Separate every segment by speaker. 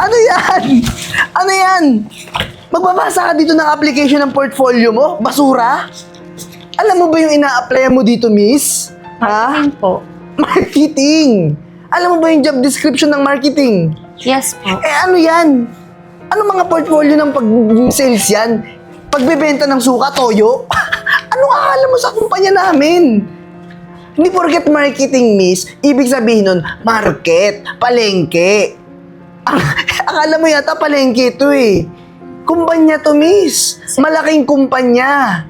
Speaker 1: Ano yan? Ano yan? Magbabasa ka dito ng application ng portfolio mo? Basura? Alam mo ba yung ina-apply mo dito, miss? Ha?
Speaker 2: Marketing po.
Speaker 1: Marketing! Alam mo ba yung job description ng marketing?
Speaker 2: Yes po.
Speaker 1: Ano yan? Ano mga portfolio ng pag-sales yan? Pagbebenta ng suka, toyo? Anong akala mo sa kumpanya namin? Hindi porket marketing, miss, ibig sabihin nun, market, palengke. Akala mo yata palengke ito eh. Kumpanya to, miss. Malaking kumpanya.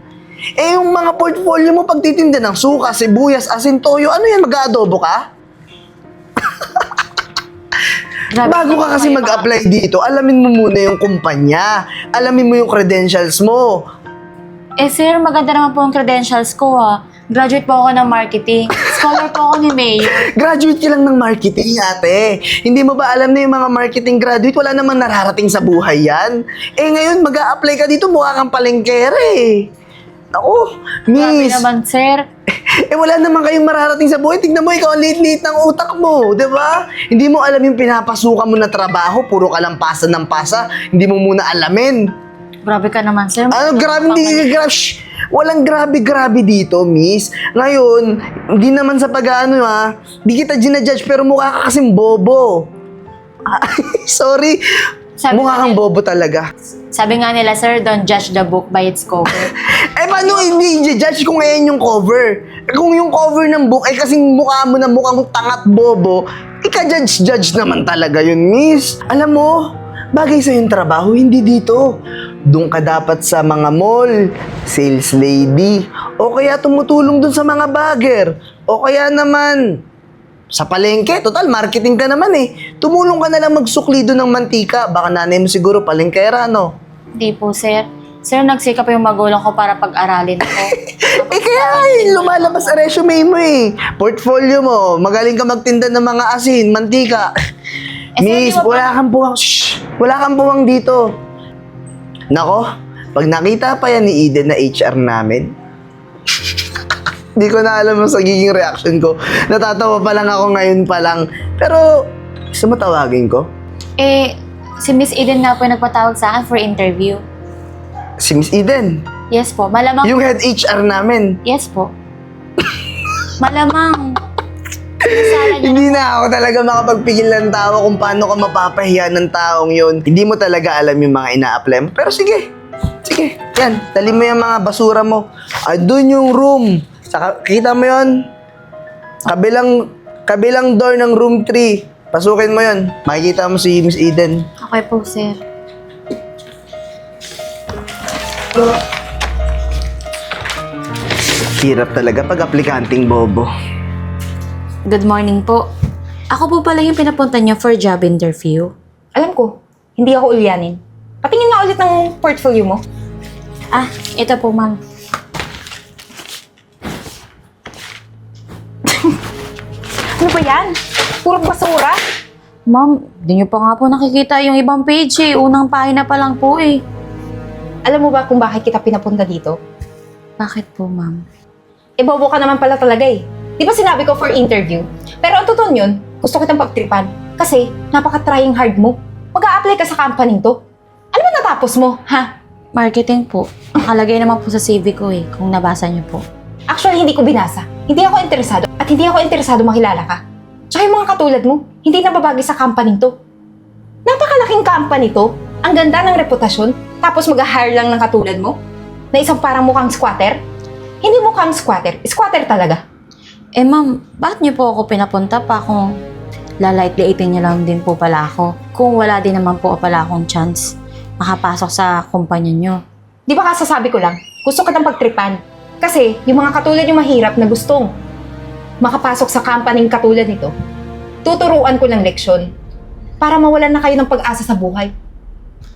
Speaker 1: Yung mga portfolio mo pagtitinda ng suka, sibuyas, asin, toyo, ano yan, mag-aadobo ka? Bago ka kasi mag-apply dito, alamin mo muna yung kumpanya. Alamin mo yung credentials mo.
Speaker 2: Sir, maganda naman po ang credentials ko Graduate po ako ng marketing. Scholar po ako ni Mayor.
Speaker 1: Graduate ka lang ng marketing, ate. Hindi mo ba alam na yung mga marketing graduate, wala namang nararating sa buhay yan? Ngayon, mag-a-apply ka dito, mukha kang palengkere. Ako,
Speaker 2: Grabe
Speaker 1: miss.
Speaker 2: naman, sir.
Speaker 1: Wala naman kayong mararating sa buhay. Tignan mo, ikaw ang liit-liit ng utak mo, di ba? Hindi mo alam yung pinapasukan mo na trabaho, puro ka lang pasa ng pasa. Hindi mo muna alamin.
Speaker 2: Grabe ka naman, sir.
Speaker 1: Ano, grabe, hindi ka grabe. Shh! Walang grabe-grabe dito, miss. Ngayon, hindi naman sa pag-ano di kita ginajudge, pero mukha ka kasing bobo. Sorry. Mukha kang bobo talaga.
Speaker 2: Sabi nga nila, sir, don't judge the book by its cover.
Speaker 1: Paano hindi i-judge kung ngayon yung cover? Kung yung cover ng book, kasing mukha mo na mukhang tangat bobo, ika-judge naman talaga yun, miss. Alam mo, bagay sa yung trabaho, hindi dito. Doon ka dapat sa mga mall, sales lady, o kaya tumutulong dun sa mga bagger, o kaya naman sa palengke. Total, marketing ka naman Tumulong ka na lang magsukli doon ng mantika. Baka nanay mo siguro palengkera, no?
Speaker 2: Hindi po, sir. Sir, nagsikap yung magulang ko para pag-aralin ako.
Speaker 1: Kaya lumalabas sa resume mo Portfolio mo, magaling ka magtinda ng mga asin, mantika. Miss,
Speaker 2: sir, di ba
Speaker 1: wala kang buwang, wala kang buwang dito. Nako, pag nakita pa yan ni Eden na HR namin, di ko na alam ang sagiging reaction ko. Natatawa pa lang ako ngayon pa lang. Pero, gusto mo tawagin ko?
Speaker 2: Si Miss Eden nga po yung nagpatawag sa akin for interview.
Speaker 1: Si Miss Eden.
Speaker 2: Yes po, malamang...
Speaker 1: Yung head HR namin.
Speaker 2: Yes po. Malamang... Sala niya
Speaker 1: Hindi na ako talaga makapagpigil ng tawa kung paano ka mapapahiya ng taong yun. Hindi mo talaga alam yung mga ina-apply mo. Pero sige, yan, dali mo yung mga basura mo. Doon yung room. Kita mo yun? Kabilang door ng room 3. Pasukin mo yun. Makikita mo si Miss Eden.
Speaker 2: Okay po, sir.
Speaker 1: Hirap talaga pag aplikanting bobo.
Speaker 2: Good morning po. Ako po pala yung pinapunta niyo for job interview.
Speaker 3: Alam ko, hindi ako ulyanin. Patingin nga ulit ng portfolio mo.
Speaker 2: Ito po, ma'am.
Speaker 3: Ano ba yan? Puro basura.
Speaker 2: Ma'am, di niyo pa nga po nakikita yung ibang page Unang pahina pa lang po
Speaker 3: Alam mo ba kung bakit kita pinapunta dito?
Speaker 2: Bakit po, ma'am?
Speaker 3: Bobo ka naman pala talaga Di ba sinabi ko for interview? Pero ang totoo yun, gusto kitang pagtripan. Kasi napaka-trying hard mo. Mag-a-apply ka sa company to. Ano ba natapos mo, ha?
Speaker 2: Marketing po. Nakalagay naman po sa CV ko kung nabasa niyo po.
Speaker 3: Actually, hindi ko binasa. Hindi ako interesado. At hindi ako interesado makilala ka. Tsaka yung mga katulad mo, hindi nababagi sa company to. Napakalaking company to. Ang ganda ng reputasyon. Tapos mag-hire lang ng katulad mo? Na isang parang mukhang squatter? Hindi mukhang squatter. Squatter talaga.
Speaker 2: Ma'am, bakit niyo po ako pinapunta pa kung lalait-liitin niyo lang din po pala ako? Kung wala din naman po pala akong chance makapasok sa kumpanya niyo.
Speaker 3: Di ba kasasabi ko lang, gusto kitang pagtripan. Kasi yung mga katulad yung mahirap na gustong makapasok sa company katulad nito, tuturuan ko ng leksyon para mawalan na kayo ng pag-asa sa buhay.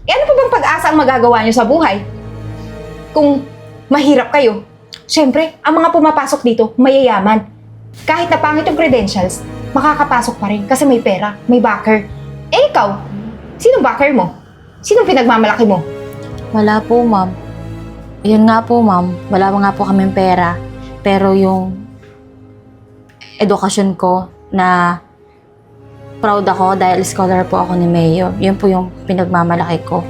Speaker 3: Ano pa bang pag-asa ang magagawa niyo sa buhay? Kung mahirap kayo, syempre, ang mga pumapasok dito, mayayaman. Kahit na pangit yung credentials, makakapasok pa rin kasi may pera, may backer. Ikaw, sinong backer mo? Sinong pinagmamalaki mo?
Speaker 2: Wala po, ma'am. Yun nga po, ma'am. Wala nga po kaming pera. Pero yung edukasyon ko na proud ako dahil scholar po ako ni Mayor. Yun po yung pinagmamalaki ko.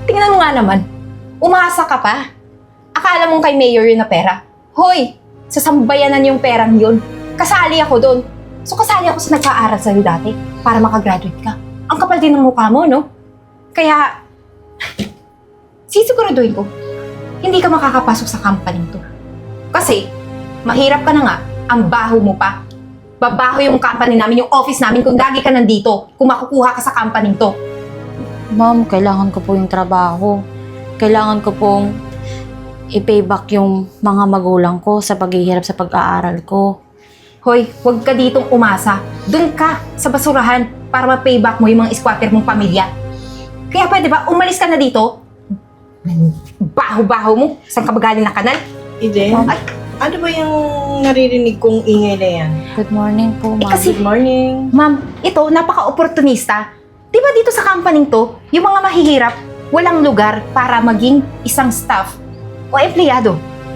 Speaker 3: Tingnan mo nga naman. Umasa ka pa. Akala mong kay Mayor yun na pera. Hoy, sa sambayanan yung perang yun. Kasali ako doon. So kasali ako sa nagpa-aral sa'yo dati para makagraduate ka. Ang kapal din ng mukha mo, no? Kaya, sisiguraduhin ko, hindi ka makakapasok sa company to. Kasi, mahirap ka na nga, ang baho mo pa. Babaho yung company namin, yung office namin kung lagi ka nandito, kung makukuha ka sa company to.
Speaker 2: Ma'am, kailangan ko po yung trabaho. Kailangan ko pong i-payback yung mga magulang ko sa paghihirap sa pag-aaral ko.
Speaker 3: Hoy, huwag ka ditong umasa. Doon ka sa basurahan para ma-payback mo yung mga squatter mong pamilya. Kaya pwede ba, umalis ka na dito? Baho-baho mo. Saan ka ba galing na kanal?
Speaker 4: Eden,
Speaker 3: Ay.
Speaker 4: ano ba yung naririnig kong ingay na yan?
Speaker 2: Good morning po, ma'am.
Speaker 3: kasi-
Speaker 4: Good morning.
Speaker 3: Ma'am, ito, napaka-opportunista. Di ba dito sa company to, yung mga mahihirap, walang lugar para maging isang staff o empleyado.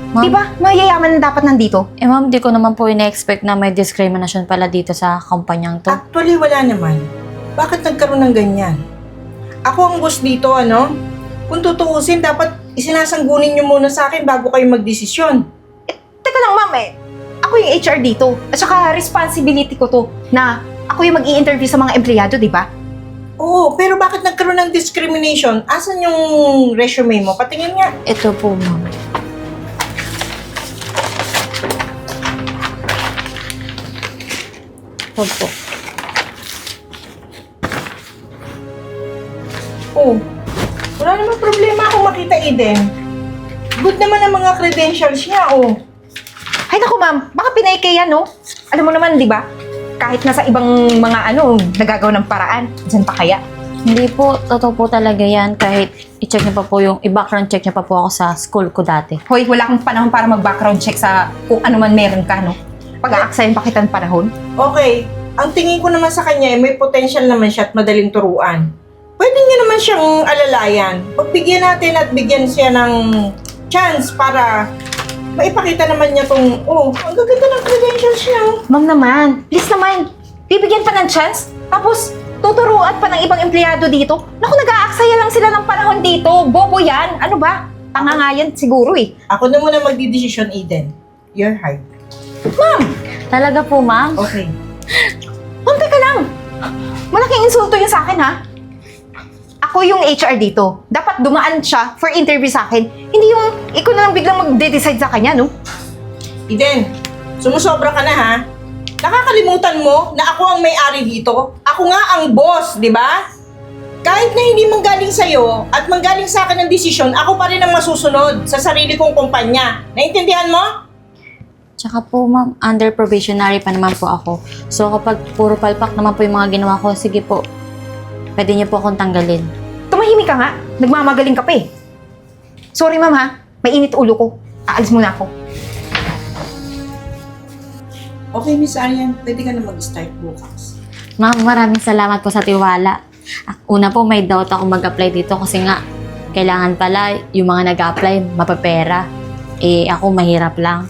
Speaker 2: Ma'am?
Speaker 3: Di ba? Mayayaman na dapat nandito.
Speaker 2: Eh ma'am, di ko naman po ina-expect na may discrimination pala dito sa kumpanyang to.
Speaker 4: Actually, wala naman. Bakit nagkaroon ng ganyan? Ako ang boss dito, ano? Kung tutuusin, dapat isinasanggunin niyo muna sa akin bago kayo magdesisyon.
Speaker 3: Teka lang, ma'am, ako yung HR dito. At saka responsibility ko to na ako yung mag-i-interview sa mga empleyado, di ba?
Speaker 4: Oo, pero bakit nagkaroon ng discrimination? Asan yung resume mo? Patingin nga.
Speaker 2: Ito po, ma'am. Ito po.
Speaker 4: Oo. Wala namang problema kung makita, Eden. Good naman ang mga credentials niya, oh.
Speaker 3: Ay, naku, ma'am, baka pinay kaya, no? Alam mo naman, di ba? Kahit nasa ibang mga nagagawa ng paraan, dyan pa kaya?
Speaker 2: Hindi po, totoo po talaga yan. Kahit i-check niyo pa po yung, i-background check niyo pa po ako sa school ko dati.
Speaker 3: Hoy, wala kang panahon para mag-background check sa kung ano man meron ka, no? Pag-aaksayan pa kitang panahon.
Speaker 4: Okay, ang tingin ko naman sa kanya, may potential naman siya at madaling turuan. Pwede niya naman siyang alalayan. Pagbigyan natin at bigyan siya ng chance para maipakita naman niya tong, oh, ang gaganda ng credentials niya.
Speaker 3: Ma'am naman, please naman, bibigyan pa ng chance, tapos tuturuan pa ng ibang empleyado dito. Naku, nag-aaksaya lang sila ng panahon dito. Bobo yan. Ano ba? Tanga nga yan siguro eh.
Speaker 4: Ako na muna magdidesisyon, Eden. You're hired.
Speaker 2: Talaga po, ma'am?
Speaker 4: Okay.
Speaker 3: Ma'am, teka lang. Malaking insulto yun sa akin, ha? Ako yung HR dito. Dapat dumaan siya for interview sa akin. Hindi yung ikaw na lang biglang mag-decide sa kanya, no?
Speaker 4: Eden, sumusobra ka na ha. Nakakalimutan mo na ako ang may-ari dito. Ako nga ang boss, di ba? Kahit na hindi manggaling sa'yo at manggaling sa akin ang desisyon, ako pa rin ang masusunod sa sarili kong kumpanya. Naintindihan mo?
Speaker 2: Tsaka po, ma'am, under probationary pa naman po ako. So, kapag puro palpak naman po yung mga ginawa ko, sige po, pwede niyo po akong tanggalin.
Speaker 3: Tumahimik ka nga. Nagmamagaling ka pa eh. Sorry, ma'am, ha? Mainit ulo ko. Aalis muna ako.
Speaker 4: Okay, Miss Arian, pwede ka na mag-start bukas.
Speaker 2: Ma'am, maraming salamat po sa tiwala. Una po, may doubt ako mag-apply dito kasi nga, kailangan pala yung mga nag-apply, mapapera. Eh, ako mahirap lang.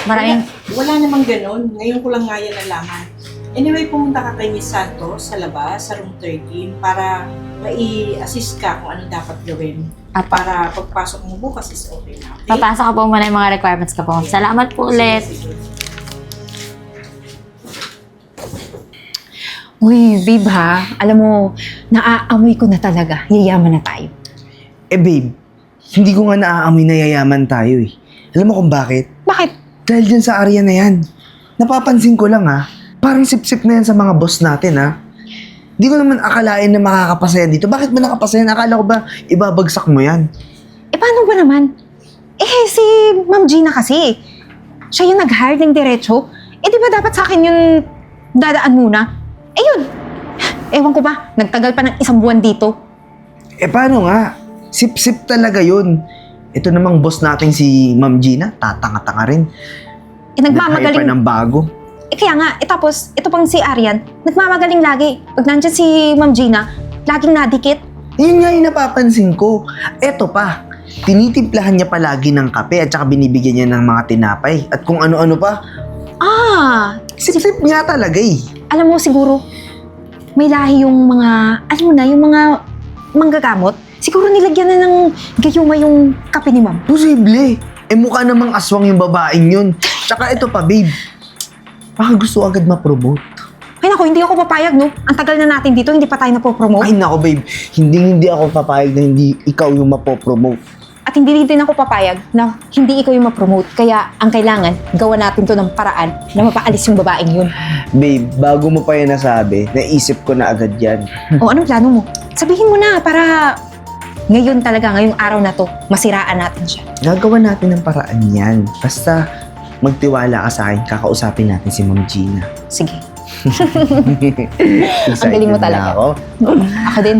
Speaker 2: Maraming,
Speaker 4: Wala namang ganun. Ngayon ko lang nga yan nalaman. Anyway, pumunta ka kay Miss Santos sa labas, sa room 13, para mai-assist ka kung ano dapat gawin. Para pagpasok mo bukas is okay na. Okay?
Speaker 2: papasok ko po muna yung mga requirements ko po. Salamat po ulit.
Speaker 4: Sige, sige.
Speaker 3: Uy, babe ha. Alam mo, naaamoy ko na talaga. Yayaman na tayo.
Speaker 1: Eh babe, hindi ko nga naaamoy na yayaman tayo eh. Alam mo kung bakit?
Speaker 3: Bakit?
Speaker 1: Dahil dyan sa area na yan. Napapansin ko lang ha, parang sip-sip na yan sa mga boss natin ha. Hindi ko naman akalain na makakapasa yan dito. Bakit ba nakapasa yan? Akala ko ba ibabagsak mo yan?
Speaker 3: Eh, paano ba naman? Eh, si Ma'am Gina kasi. Siya yung nag-hire ng diretso. Eh, di ba dapat sa akin yung dadaan muna? Eh, yun. Ewan ko ba, nagtagal pa ng 1 buwan dito.
Speaker 1: Eh paano nga? Sip-sip talaga yun. Ito namang boss natin si Ma'am Gina, tatanga-tanga rin.
Speaker 3: Eh,
Speaker 1: Nag-hire
Speaker 3: nagmamagaling.
Speaker 1: pa ng bago.
Speaker 3: Eh, kaya nga, tapos, ito pang si Arian, nagmamagaling lagi. Pag nandyan si Ma'am Gina, laging nadikit.
Speaker 1: Yun nga yung napapansin ko. Eto pa, tinitimplahan niya palagi ng kape at saka binibigyan niya ng mga tinapay at kung ano-ano pa.
Speaker 3: Ah,
Speaker 1: Sip-sip nga talaga eh.
Speaker 3: Alam mo siguro, may lahi yung mga, alam mo na, yung mga manggagamot. Siguro nilagyan na ng gayuma yung kape ni ma'am.
Speaker 1: Posible. Eh mukha namang aswang yung babaeng yun. Tsaka ito pa, babe. Baka gusto agad ma-promote.
Speaker 3: Ay naku, hindi ako papayag, no? Ang tagal na natin dito, hindi pa tayo napopromote.
Speaker 1: Ay nako, babe. Hindi ako papayag na hindi ikaw yung mapopromote.
Speaker 3: At hindi din ako papayag na hindi ikaw yung ma-promote. Kaya ang kailangan, gawa natin to ng paraan na mapaalis yung babaeng yun.
Speaker 1: Babe, bago mo pa yan nasabi, naisip ko na agad yan.
Speaker 3: O anong plano mo? Sabihin mo na para ngayon talaga, ngayong araw na to, masiraan natin siya.
Speaker 1: Gagawa natin ng paraan yan. Basta magtiwala ka sa akin, kakausapin natin si Ma'am Gina.
Speaker 3: Sige.
Speaker 1: Excited
Speaker 3: galing mo
Speaker 1: na
Speaker 3: talaga.
Speaker 1: Ako.
Speaker 3: Ako din.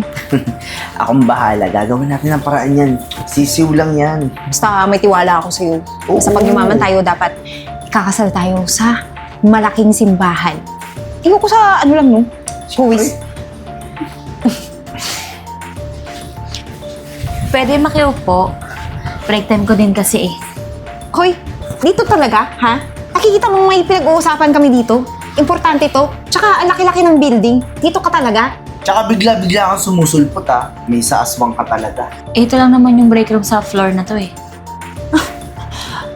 Speaker 1: Akong bahala. Gagawin natin ng paraan yan. Sisiw lang yan.
Speaker 3: Basta may tiwala ako sa'yo. Basta pag yumaman tayo, dapat ikakasal tayo sa malaking simbahan. Tingko ko sa ano lang, no? Huwis.
Speaker 2: Pwede makiupo. Break time ko din kasi eh.
Speaker 3: Hoy, dito talaga, ha? Nakikita mo may pinag-uusapan kami dito? Importante to. Tsaka ang laki-laki ng building. Dito ka talaga.
Speaker 1: Tsaka bigla-bigla kang sumusulpot ha. May saaswang ka talaga.
Speaker 2: Ito lang naman yung break room sa floor na to eh.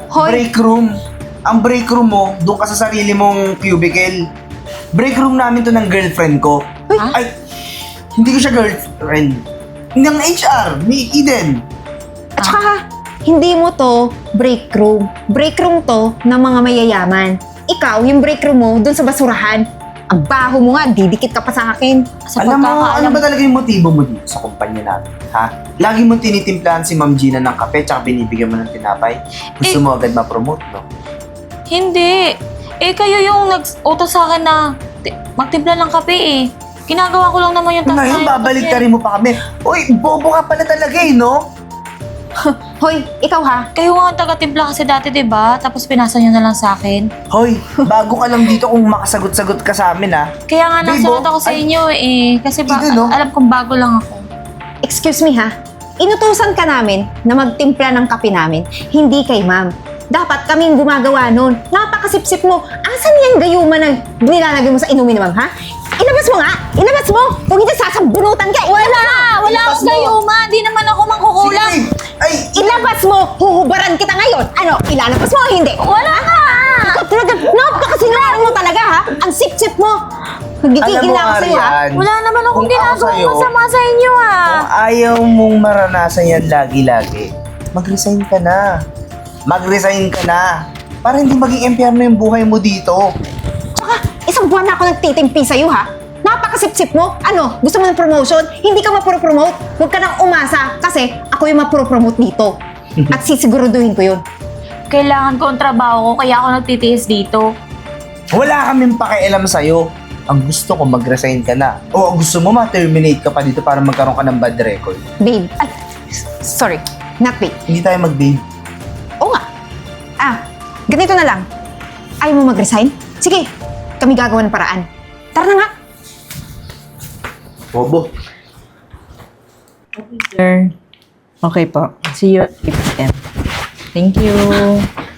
Speaker 3: Hoy,
Speaker 1: Break room. Ang break room mo, doon ka sa sarili mong cubicle. Break room namin to ng girlfriend ko.
Speaker 3: Uy.
Speaker 1: Ay, hindi ko siya girlfriend. Ng HR, ni Eden.
Speaker 3: at saka, hindi mo to break room. Break room to ng mga mayayaman. Ikaw, yung break room mo, dun sa basurahan. Ang baho mo nga, didikit ka pa sa akin.
Speaker 2: Sa
Speaker 1: Alam mo, ano
Speaker 2: pagkakaalam,
Speaker 1: ba talaga yung motibo mo dito sa kumpanya natin? Ha? Lagi mo tinitimplahan si Ma'am Gina ng kape tsaka binibigyan mo ng tinapay. Gusto mo agad ma-promote, no?
Speaker 2: hindi. Eh kayo yung nag-utos sa akin na magtimpla ng kape eh. Ginagawa ko lang naman yung task
Speaker 1: Ngayon,
Speaker 2: na yun
Speaker 1: babalik
Speaker 2: kasi-
Speaker 1: ka rin mo pa kami. Uy, bobo ka pala talaga eh, no?
Speaker 3: Hoy, ikaw ha?
Speaker 2: Kayo nga ang taga-timpla kasi dati, di ba? Tapos pinasa nyo na lang sa akin.
Speaker 1: Hoy, bago ka lang dito kung makasagot-sagot ka sa amin, ha?
Speaker 2: Kaya nga
Speaker 1: Babe,
Speaker 2: nasunod ako sa
Speaker 1: ay-
Speaker 2: inyo eh. Kasi
Speaker 1: Ito, no?
Speaker 2: alam kong bago lang ako.
Speaker 3: Excuse me ha? Inutusan ka namin na magtimpla ng kape namin, hindi kay ma'am. Dapat kaming gumagawa nun. Napakasipsip mo. Asan yung gayuma na nilalagay mo sa inumin ni ma'am, ha? Ilabas mo nga! Ilabas mo! Kung hindi sasabunutan ka!
Speaker 2: Wala
Speaker 1: Ilabas
Speaker 2: akong
Speaker 1: mo.
Speaker 2: gayuma. Di naman ako mangkukulang.
Speaker 1: Sige, babe. Ay,
Speaker 3: Ilabas mo! Huhubaran kita ngayon! Ano? Ilalabas mo o hindi?
Speaker 2: Wala ka!
Speaker 3: Ikaw talaga, napakasinungaling mo talaga, ha? Ang sip-sip mo! Nagigigil na ako sa'yo, ha?
Speaker 1: Arian,
Speaker 2: Wala naman akong
Speaker 1: kung ako
Speaker 2: ginagawang
Speaker 1: sa'yo,
Speaker 2: masama sa inyo ah.
Speaker 1: kung ayaw mong maranasan yan lagi-lagi, mag-resign ka na. Mag-resign ka na. Para hindi maging impyerno yung buhay mo dito.
Speaker 3: Tsaka, isang buwan na ako nagtitimpi sa'yo, ha? Napakasip-sip mo. Ano? Gusto mo ng promotion? Hindi ka mapuro-promote. Huwag ka nang umasa kasi ako yung mapuro-promote dito. At sisiguraduhin ko yun.
Speaker 2: Kailangan ko ang trabaho ko kaya ako nagtitiis dito.
Speaker 1: Wala kaming pakialam sa'yo. Ang gusto ko, mag-resign ka na. O gusto mo ma-terminate ka pa dito para magkaroon ka ng bad record.
Speaker 3: Babe. Ay, sorry. Not babe.
Speaker 1: Hindi tayo mag-babe.
Speaker 3: Oo nga. Ganito na lang. Ayaw mo mag-resign? Sige, kami gagawa ng paraan. Tara na nga.
Speaker 1: Bobo.
Speaker 5: Sir. Okay po. See you at 8 p.m. Thank you.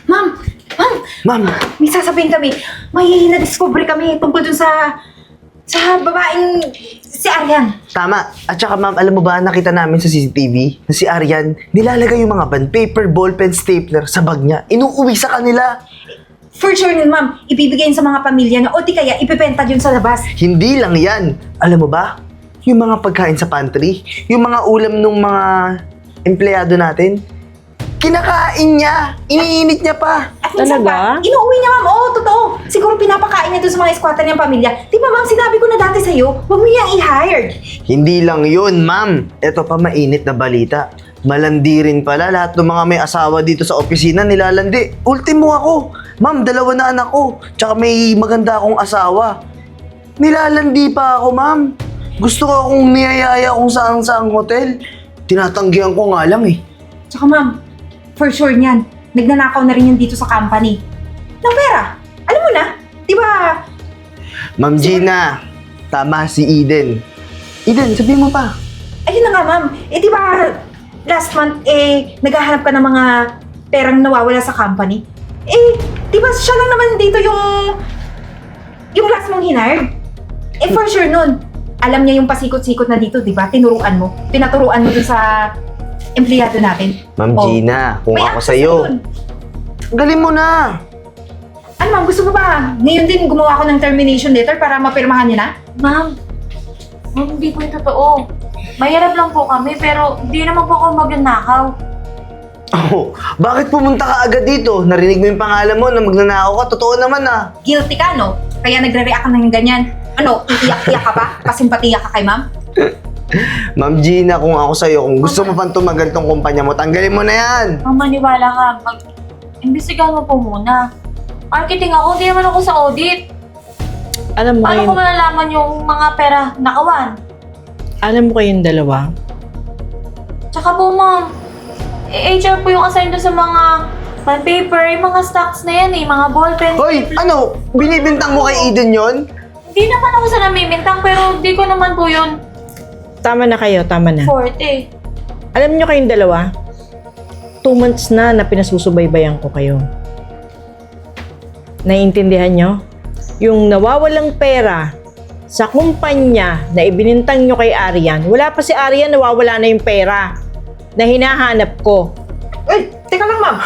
Speaker 3: Ma'am! Ma'am!
Speaker 1: Ma'am,
Speaker 3: May sasabihin kami. May na-discover kami tungkol dun sa babaeng si Arian.
Speaker 1: tama. At saka ma'am, alam mo ba, nakita namin sa CCTV na si Arian nilalagay yung mga band paper, ballpen, stapler sa bag niya. Inuuwi sa kanila.
Speaker 3: For sure yun, ma'am. Ibibigay yun sa mga pamilya na o di kaya ipipenta yun sa labas.
Speaker 1: Hindi lang yan. Alam mo ba, yung mga pagkain sa pantry, yung mga ulam ng mga empleyado natin, kinakain niya. Iniinit niya pa.
Speaker 3: At minsan
Speaker 5: Talaga?
Speaker 3: pa, inuuwi niya, ma'am. Oo, totoo. Siguro pinapakain niya doon sa mga squatter niyang pamilya. Di ba, ma'am, sinabi ko na dati sa'yo, huwag mo niyang i-hired.
Speaker 1: Hindi lang yun, ma'am. Ito pa mainit na balita. Malandi rin pala. Lahat ng mga may asawa dito sa opisina nilalandi. Ultimo ako. Ma'am, 2 na anak ko. Tsaka may maganda akong asawa. Nilalandi pa ako, ma'am. Gusto ko akong niyayaya kung saan-saang hotel. Tinatanggihan ko nga lang eh.
Speaker 3: Tsaka, ma'am, for sure niyan, nagnanakaw na rin yan dito sa company. Ng pera. Alam mo na, di ba?
Speaker 1: Ma'am Gina, tama si Eden. Eden, sabihin mo pa.
Speaker 3: Ayun na nga, ma'am. Eh, di ba, last month, naghahanap ka ng mga perang nawawala sa company? Eh, di ba siya lang naman dito yung Yung last mong hinard? Eh for sure nun, alam niya yung pasikot-sikot na dito, di ba? Pinaturuan mo dun sa empleyado natin.
Speaker 1: Ma'am
Speaker 3: Oh.
Speaker 1: Gina, kung
Speaker 3: May
Speaker 1: ako
Speaker 3: access
Speaker 1: sa'yo,
Speaker 3: na yun.
Speaker 1: galing mo na.
Speaker 3: Ano ma'am, gusto mo ba? Ngayon din gumawa ko ng termination letter para mapirmahan niya na?
Speaker 2: Ma'am, hindi po yung totoo. Mahirap lang po kami, pero hindi naman po ako magnanakaw.
Speaker 1: Oh, bakit pumunta ka agad dito? Narinig mo yung pangalan mo na magnanakaw ka. Totoo naman ah.
Speaker 3: Guilty ka, no? Kaya nagre-react ka ng ganyan. Ano, iiyak-iyak ka pa? Pasimpatiya ka kay ma'am?
Speaker 1: Ma'am Gina, kung ako sa'yo, kung gusto mo pang tumagal tong kumpanya mo, tanggalin mo na yan.
Speaker 2: Ma'am, maniwala ka. Imbestigahan mo po muna. Marketing ako, hindi naman ako sa audit.
Speaker 5: Alam mo
Speaker 2: Paano ko
Speaker 5: kayong,
Speaker 2: malalaman yung mga pera nakawan?
Speaker 5: alam mo kayong dalawa,
Speaker 2: Tsaka po, ma'am, HR po yung assign doon sa mga bond paper, yung mga stocks na yan mga ballpen.
Speaker 1: Hoy, ano? Binibintang mo kay Eden yon?
Speaker 2: Hindi naman ako sa namimintang, pero di ko naman po yun
Speaker 5: tama na kayo, tama na.
Speaker 2: forte.
Speaker 5: Alam nyo kayong dalawa, 2 months na pinasusubaybayan ko kayo. Naiintindihan nyo? Yung nawawalang pera sa kumpanya na ibinintang nyo kay Arian, wala pa si Arian, nawawala na yung pera na hinahanap ko.
Speaker 3: Uy, teka lang ma'am.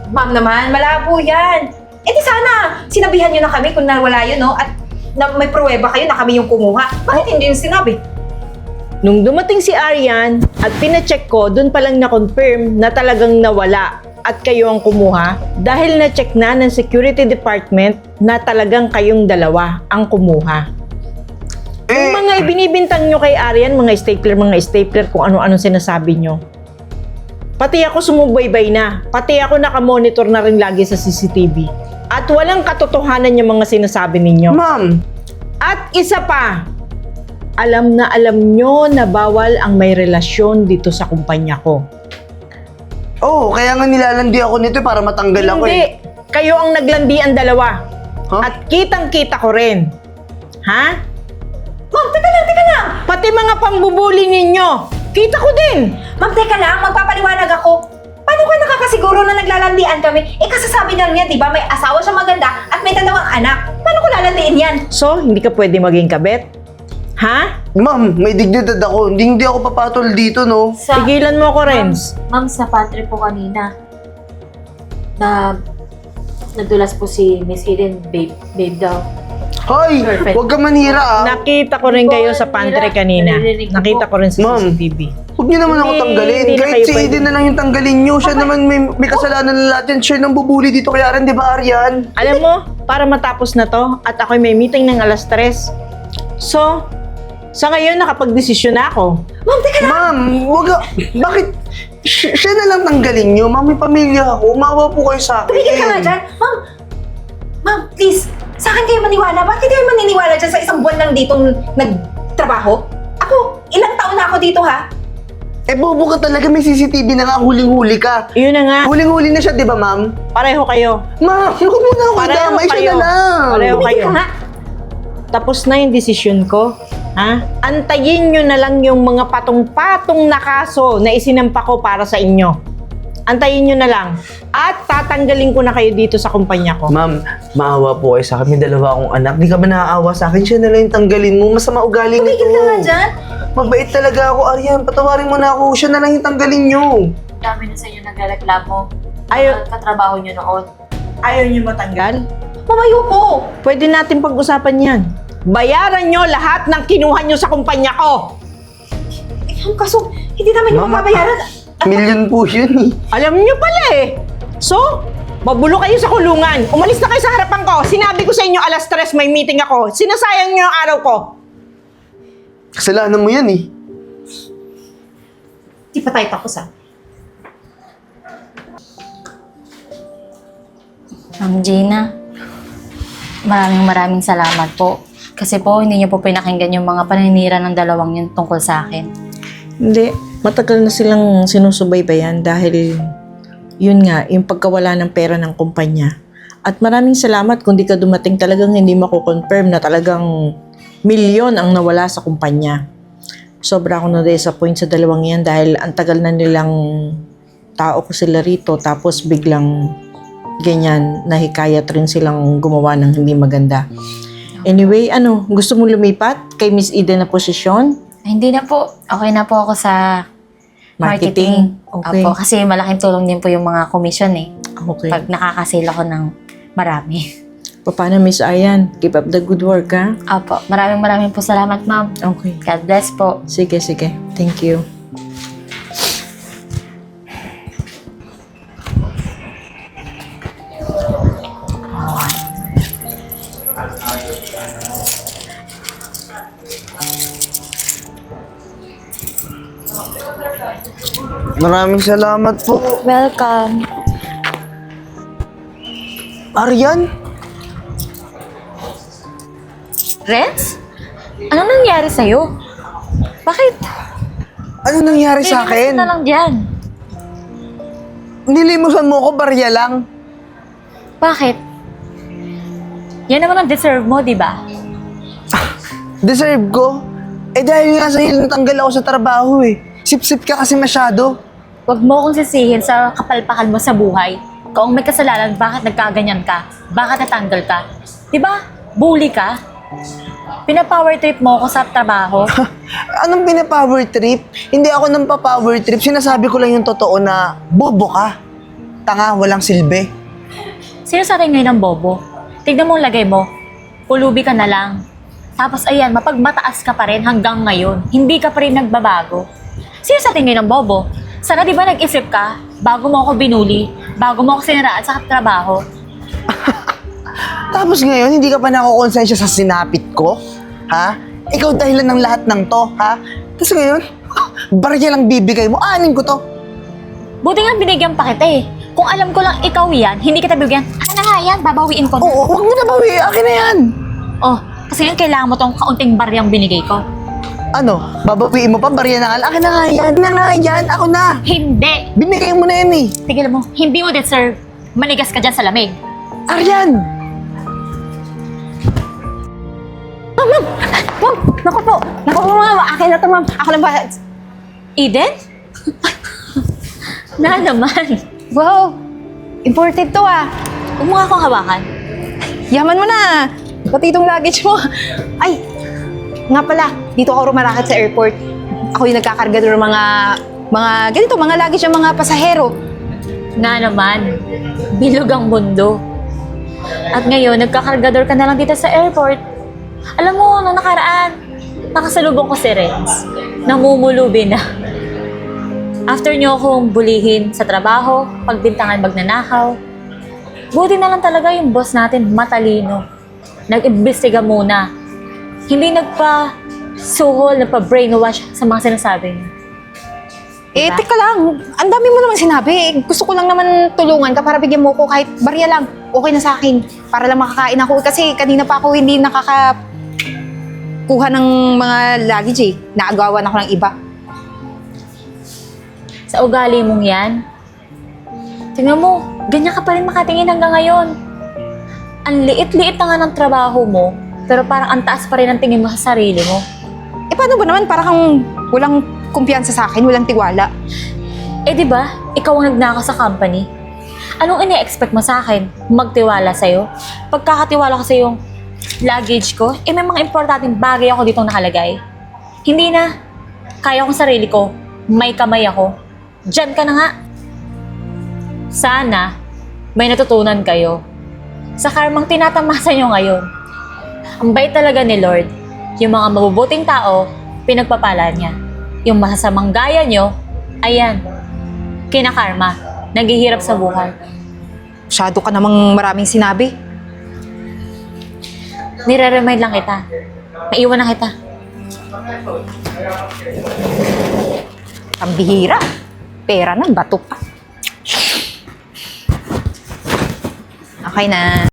Speaker 3: Ma'am naman, malabo yan. Eh di sana, sinabihan niyo na kami kung nawala yun, no? At na may pruweba kayo na kami yung kumuha. Bakit hindi yung sinabi?
Speaker 5: Nung dumating si Arian at pina-check ko, dun palang na-confirm na talagang nawala at kayo ang kumuha dahil na-check na ng security department na talagang kayong dalawa ang kumuha. Yung mga ibinibintang nyo kay Arian, mga stapler, kung ano-ano sinasabi nyo. Pati ako sumubaybay na. Pati ako nakamonitor na rin lagi sa CCTV. At walang katotohanan yung mga sinasabi ninyo.
Speaker 1: Ma'am,
Speaker 5: At isa pa, alam nyo na bawal ang may relasyon dito sa kumpanya ko.
Speaker 1: oh, kaya nga nilalandi ako nito para matanggal ako
Speaker 5: Hindi.
Speaker 1: eh.
Speaker 5: Kayo ang naglandi ang dalawa.
Speaker 1: Huh?
Speaker 5: At kitang-kita ko rin. Ha?
Speaker 3: Ma'am, teka lang.
Speaker 5: Pati mga pambubuli ninyo, kita ko din.
Speaker 3: Ma'am, teka lang, magpapaliwanag ako. Paano ka nakakasiguro na naglalandian kami? Eh, kasasabi lang niya, di ba, may asawa siya maganda at may 2 anak. Paano ko lalandiin yan?
Speaker 5: So, hindi ka pwede maging kabet? Ha?
Speaker 1: Ma'am, may dignidad ako. Hindi ako papatol dito, no?
Speaker 5: Tigilan mo ako, Renz.
Speaker 2: Ma'am, sa pantry po kanina, nadulas po si Miss Eden, babe daw.
Speaker 1: Hoy,
Speaker 2: Perfect.
Speaker 1: huwag ka manira ah.
Speaker 5: Nakita ko rin kayo sa pantry kanina.
Speaker 2: Naririnig ko
Speaker 5: Nakita
Speaker 2: po.
Speaker 5: ko rin sa
Speaker 1: Ma'am.
Speaker 5: CCTV.
Speaker 1: Huwag niyo naman ako
Speaker 5: Hindi,
Speaker 1: tanggalin.
Speaker 5: hindi na
Speaker 1: Kahit
Speaker 5: kayo
Speaker 1: si
Speaker 5: pwede.
Speaker 1: Eden na lang yung tanggalin niyo. Siya naman may kasalanan na lahat yan. Siya nang bubuli dito kay Aren, di ba, Arian?
Speaker 5: Alam mo, para matapos na to, at ako'y may meeting ng alas 3. So, sa ngayon, nakapag-desisyon na ako.
Speaker 3: Ma'am, teka lang.
Speaker 1: Ma'am, wag ka. Bakit? Siya na lang tanggalin niyo. Ma'am, may pamilya ako. Umawa po kayo sa akin.
Speaker 3: Tumigil ka nga dyan. Ma'am, please. Sa akin kayo maniwala. Bakit kayo maniniwala dyan sa 1 buwan lang ditong nagtrabaho? Ako, ilang taon na ako dito, ha?
Speaker 1: Eh, bobo ka talaga. May CCTV na nga. Huling-huli ka.
Speaker 5: Yun na nga,
Speaker 1: Huling-huli na siya, di ba, ma'am?
Speaker 5: pareho kayo.
Speaker 1: Ma'am, huwag mo na ako
Speaker 5: Pareho
Speaker 1: idamay. Siya
Speaker 5: kayo.
Speaker 1: na lang.
Speaker 5: Pareho
Speaker 3: Tumigil
Speaker 5: kayo.
Speaker 3: ka nga.
Speaker 5: Tapos na yung desisyon ko. Ha? Antayin nyo na lang yung mga patong-patong na kaso na isinampa ko para sa inyo. Antayin nyo na lang. At tatanggalin ko na kayo dito sa kumpanya ko.
Speaker 1: Ma'am, maawa po kayo sa akin. May 2 akong anak. Di ka ba naaawa sa akin? Siya na lang yung tanggalin mo. Masama ugali nito.
Speaker 3: Tumigil ka nga dyan.
Speaker 1: Mabait talaga ako, Arian. Patawarin mo na ako. Siya na lang yung tanggalin niyo.
Speaker 2: Dami na sa inyo nagreklamo.
Speaker 5: Ayaw-
Speaker 2: Katrabaho nyo noon.
Speaker 5: Ayaw nyo matanggal?
Speaker 3: Mamayo po.
Speaker 5: Pwede natin pag-usapan yan. Bayaran nyo lahat ng kinuha nyo sa kumpanya ko.
Speaker 3: Eh, ma'am, kaso, hindi naman yung
Speaker 1: Ma'am,
Speaker 3: mababayaran.
Speaker 1: Million po yun eh.
Speaker 5: Alam nyo pala eh. So, mabulo kayo sa kulungan. Umalis na kayo sa harapan ko. Sinabi ko sa inyo alas 3 may meeting ako. Sinasayang nyo yung araw ko.
Speaker 1: Kasalanan mo yan eh.
Speaker 3: Di pa tayo tapos, ha?
Speaker 2: Ma'am Gina, maraming salamat po. Kasi po, hindi niyo po pinakinggan yung mga paninira ng dalawang yun tungkol sa akin.
Speaker 5: Hindi. Matagal na silang sinusubaybayan dahil yun nga, yung pagkawala ng pera ng kumpanya. At maraming salamat kung di ka dumating, talagang hindi mako-confirm na talagang milyon ang nawala sa kumpanya. Sobra ako na-disappoint sa dalawang yan dahil ang tagal na nilang tao ko sila rito tapos biglang ganyan, nahikayat rin silang gumawa ng hindi maganda. Anyway, gusto mo lumipat kay Miss Eden na posisyon?
Speaker 2: Ay, hindi na po. Okay na po ako sa marketing.
Speaker 5: Okay.
Speaker 2: Opo, kasi malaking tulong din po yung mga commission eh.
Speaker 5: Okay.
Speaker 2: Pag nakakasale ako ng marami.
Speaker 5: Paano, Miss Aryan? Keep up the good work, ha?
Speaker 2: Opo, maraming po salamat, ma'am.
Speaker 5: Okay.
Speaker 2: God bless po.
Speaker 5: Sige. Thank you.
Speaker 1: Maraming salamat po.
Speaker 2: Welcome.
Speaker 1: Aryan?
Speaker 2: Renz? Anong nangyari sa'yo? Bakit?
Speaker 1: Ano nangyari sa
Speaker 2: Nilimusan
Speaker 1: akin?
Speaker 2: na lang dyan.
Speaker 1: Nilimusan mo ko, barya lang.
Speaker 2: Bakit? Yan naman ang deserve mo, di ba?
Speaker 1: Deserve ko. Eh dahil nga sa'yo, natanggal ako sa trabaho eh. Sip-sip ka kasi masyado.
Speaker 2: Huwag mo akong sisihin sa kapalpakan mo sa buhay. Kung may kasalanan, bakit nagkaganyan ka? Bakit natanggal ka? Di ba? Bully ka? Pinapower trip mo ako sa trabaho.
Speaker 1: Anong pina-power trip? Hindi ako nang pa-power trip. Sinasabi ko lang yung totoo na bobo ka. Tanga, walang silbi.
Speaker 2: Sino sa atin ngayon ang bobo? Tignan mo ang lagay mo. Pulubi ka na lang. Tapos ayan, mapagmataas ka pa rin hanggang ngayon. Hindi ka pa rin nagbabago. Sino sa atin ngayon ang bobo? Sana di ba nag-isip ka bago mo ako binuli, bago mo ako siniraan sa trabaho?
Speaker 1: Tapos ngayon, hindi ka pa nakukonsensya sa sinapit ko? Ha? Ikaw dahilan ng lahat ng to, ha? Tapos ngayon, barya lang bibigay mo. Anin ko to.
Speaker 2: Buti nga binigyan pa kita eh. Kung alam ko lang ikaw yan, hindi kita bigyan. Ano na nga yan, babawiin ko na.
Speaker 1: Oo, huwag mo na bawi. Akin na yan.
Speaker 2: Oh, kasi ngayon kailangan mo tong kaunting baryang binigay ko.
Speaker 1: Ano? Babawiin mo pa? Barya na nga. Akin na nga yan. Na nga yan. Ako na.
Speaker 2: Hindi!
Speaker 1: Binigay mo na yan eh.
Speaker 2: Tigilan mo, hindi mo deserve. Manigas ka dyan sa lamig.
Speaker 1: Aryan!
Speaker 3: Ma'am! Naku po, ma'am. Akin na to, ma'am. Ako lang ba?
Speaker 2: Eden? Na naman.
Speaker 3: Wow! Imported to, ah.
Speaker 2: Huwag mo nga akong hawakan.
Speaker 3: Yaman mo na. Pati itong luggage mo. Ay, nga pala, dito ako rumarakit sa airport. Ako yung nagkakarga doon ng mga ganito, mga luggage ng mga pasahero.
Speaker 2: Na naman. Bilog ang mundo. At ngayon, nagkakargador ka na lang dito sa airport. Alam mo, nung nakaraan, nakasalubong ko si Renz. Namumulubi na. After nyo akong bulihin sa trabaho, pagbintangan magnanakaw, buti na lang talaga yung boss natin, matalino. Nag-imbestiga muna. Hindi nagpa-suhol, nagpa-brainwash sa mga sinasabi niya.
Speaker 3: Eh,
Speaker 2: Diba?
Speaker 3: teka lang. Ang dami mo naman sinabi. Gusto ko lang naman tulungan ka para bigyan mo ko kahit barya lang. Okay na sa akin. Para lang makakain ako. Kasi kanina pa ako hindi nakakakuha ng mga luggage eh. Naagawan ako ng iba.
Speaker 2: Sa ugali mong yan, tingnan mo, ganyan ka pa rin makatingin hanggang ngayon. Ang liit-liit na nga ng trabaho mo, pero parang ang taas pa rin ang tingin mo sa sarili mo.
Speaker 3: Eh, paano ba naman? Para kang walang kumpiyansa sa akin, walang tiwala.
Speaker 2: Eh di ba, ikaw ang nagnakaw sa company. Anong ini-expect mo sa akin? Magtiwala sa'yo? Pagkakatiwala ko sa yung luggage ko, eh may mga importanteng bagay ako ditong nakalagay. Hindi na. Kaya kong sarili ko. May kamay ako. Diyan ka na nga. Sana, may natutunan kayo. Sa karmang tinatamasa nyo ngayon. Ang bait talaga ni Lord. Yung mga mabubuting tao, pinagpapala niya. Yung masasamang gaya nyo, ayan, kinakarma, naghihirap sa buhay.
Speaker 3: Masyado ka namang maraming sinabi.
Speaker 2: Nire-remind lang kita. Maiwan na kita.
Speaker 3: Ang bihira. Pera na, bato pa. Okay na.